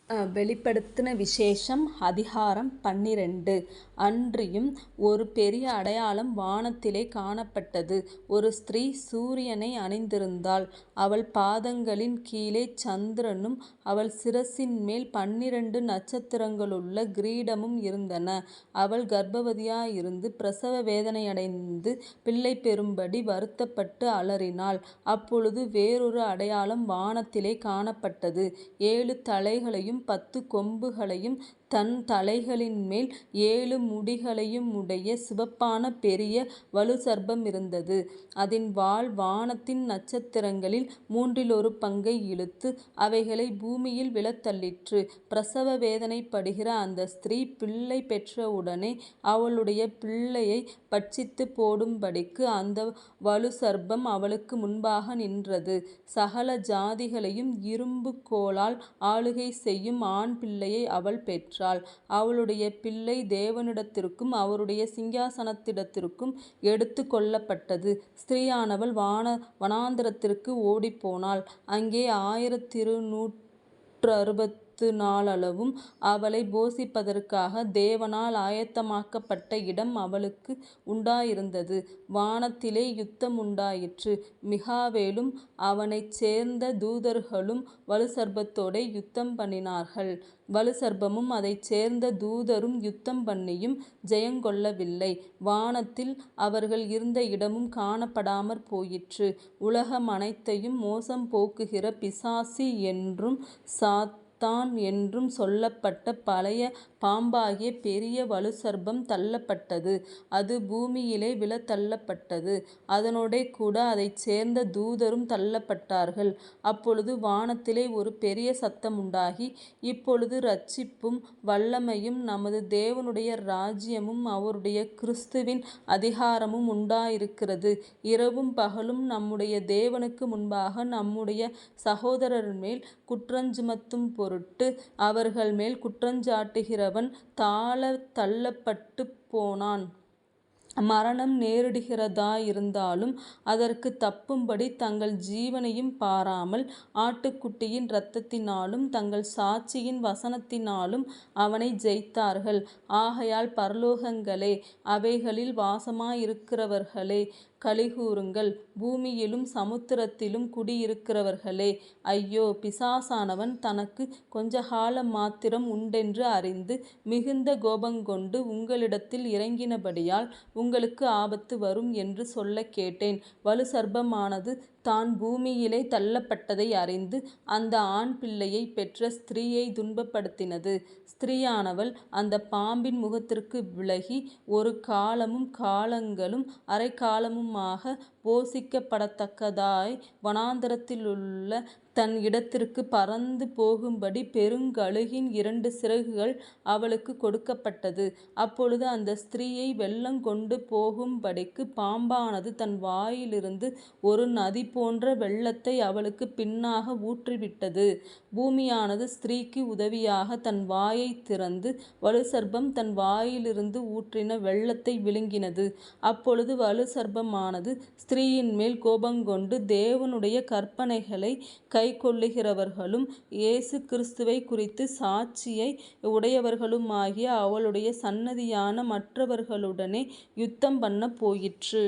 வெளிப்படுத்தின விசேஷம் அதிகாரம் 12. அன்றியும் ஒரு பெரிய அடையாளம் வானத்திலே காணப்பட்டது. ஒரு ஸ்திரீ சூரியனை அணிந்திருந்தாள். அவள் பாதங்களின் கீழே சந்திரனும் அவள் சிரசின் மேல் 12 நட்சத்திரங்களுள்ள கிரீடமும் இருந்தன. அவள் கர்ப்பவதியாயிருந்து பிரசவ வேதனையடைந்து பிள்ளை பெறும்படி வருத்தப்பட்டு அலறினாள். அப்பொழுது வேறொரு அடையாளம் வானத்திலே காணப்பட்டது. 7 தலைகளையும் 10 கொம்புகளையும் தன் தலைகளின் மேல் 7 முடிகளையும் உடைய சிவப்பான பெரிய வலுசர்ப்பம் இருந்தது. அதன் வால் வானத்தின் நட்சத்திரங்களில் 1/3 இழுத்து அவைகளை பூமியில் விழத்தள்ளிற்று. பிரசவ வேதனைப்படுகிற அந்த ஸ்திரீ பிள்ளை பெற்றவுடனே அவளுடைய பிள்ளையை பட்சித்து போடும்படிக்கு அந்த வலுசர்ப்பம் அவளுக்கு முன்பாக நின்றது. சகல ஜாதிகளையும் இரும்பு கோலால் ஆளுகை செய்யும் ஆண் பிள்ளையை அவள் பெற்றாள். அவளுடைய பிள்ளை தேவனிடத்திற்கும் அவருடைய சிங்காசனத்திடத்திற்கும் எடுத்து கொள்ளப்பட்டது. ஸ்திரீயானவள் வனாந்தரத்திற்கு ஓடிப்போனாள். அங்கே 1264 அவளை போஷிப்பதற்காக தேவனால் ஆயத்தமாக்கப்பட்ட இடம் அவளுக்கு உண்டாயிருந்தது. வானத்திலே யுத்தம் உண்டாயிற்று. மிகாவேலும் அவனைச் சேர்ந்த தூதர்களும் வலுசர்ப்பத்தோடே யுத்தம் பண்ணினார்கள். வலுசர்ப்பமும் அதைச் சேர்ந்த தூதரும் யுத்தம் பண்ணியும் ஜெயங்கொள்ளவில்லை. வானத்தில் அவர்கள் இருந்த இடமும் காணப்படாமற் போயிற்று. உலகம் அனைத்தையும் மோசம் போக்குகிற பிசாசு என்றும் சாத்தான் என்றும் சொல்லப்பட்ட பழைய பாம்பாகிய பெரிய வலுசர்ப்பம் தள்ளப்பட்டது. அது பூமியிலே விழத்தள்ளப்பட்டது. அதனோடே கூட அதைச் சேர்ந்த தூதரும் தள்ளப்பட்டார்கள். அப்பொழுது வானத்திலே ஒரு பெரிய சத்தம் உண்டாகி, இப்பொழுது இரட்சிப்பும் வல்லமையும் நமது தேவனுடைய ராஜ்யமும் அவருடைய கிறிஸ்துவின் அதிகாரமும் உண்டாயிருக்கிறது. இரவும் பகலும் நம்முடைய தேவனுக்கு முன்பாக நம்முடைய சகோதரர் மேல் குற்றஞ்சுமத்தும் பொருட்டு அவர்கள் மேல் குற்றஞ்சாட்டுகிறவன் தாழத் தள்ளப்பட்டுப் போனான். மரணம் நேரிடுகிறதாயிருந்தாலும் அதற்கு தப்பும்படி தங்கள் ஜீவனையும் பாராமல் ஆட்டுக்குட்டியின் இரத்தத்தினாலும் தங்கள் சாட்சியின் வசனத்தினாலும் அவனை ஜெயித்தார்கள். ஆகையால் பரலோகங்களே, அவைகளில் வாசமாயிருக்கிறவர்களே, களிகூருங்கள். பூமியிலும் சமுத்திரத்திலும் குடியிருக்கிறவர்களே, ஐயோ, பிசாசானவன் தனக்கு கொஞ்சகாலம் மாத்திரம் உண்டென்று அறிந்து மிகுந்த கோபங்கொண்டு உங்களிடத்தில் இறங்கினபடியால் உங்களுக்கு ஆபத்து வரும் என்று சொல்லக் கேட்டேன். வலுசர்ப்பமானது தான் பூமியிலே தள்ளப்பட்டதை அறிந்து அந்த ஆண் பிள்ளையை பெற்ற ஸ்திரீயை துன்பப்படுத்தினது. ஸ்திரீயானவள் அந்த பாம்பின் முகத்திற்கு விலகி ஒரு காலமும் காலங்களும் அரைக்காலமுமாக போஷிக்கப்படத்தக்கதாய் வனாந்தரத்திலுள்ள தன் இடத்திற்கு பறந்து போகும்படி பெருங்கழுகின் 2 சிறகுகள் அவளுக்கு கொடுக்கப்பட்டது. அப்பொழுது அந்த ஸ்திரீயை வெள்ளம் கொண்டு போகும்படிக்கு பாம்பானது தன் வாயிலிருந்து ஒரு நதி போன்ற வெள்ளத்தை அவளுக்கு பின்னாக ஊற்றிவிட்டது. பூமியானது ஸ்திரீக்கு உதவியாக தன் வாயைத் திறந்து வலுசர்ப்பம் தன் வாயிலிருந்து ஊற்றின வெள்ளத்தை விழுங்கினது. அப்பொழுது வலுசர்ப்பமானது ஸ்திரீயின் மேல் கோபங்கொண்டு தேவனுடைய கற்பனைகளை கைக்கொள்ளுகிறவர்களும் இயேசு கிறிஸ்துவைக் குறித்து சாட்சியை உடையவர்களுமாகிய அவளுடைய சன்னதியான மற்றவர்களுடனே யுத்தம் பண்ணப் போயிற்று.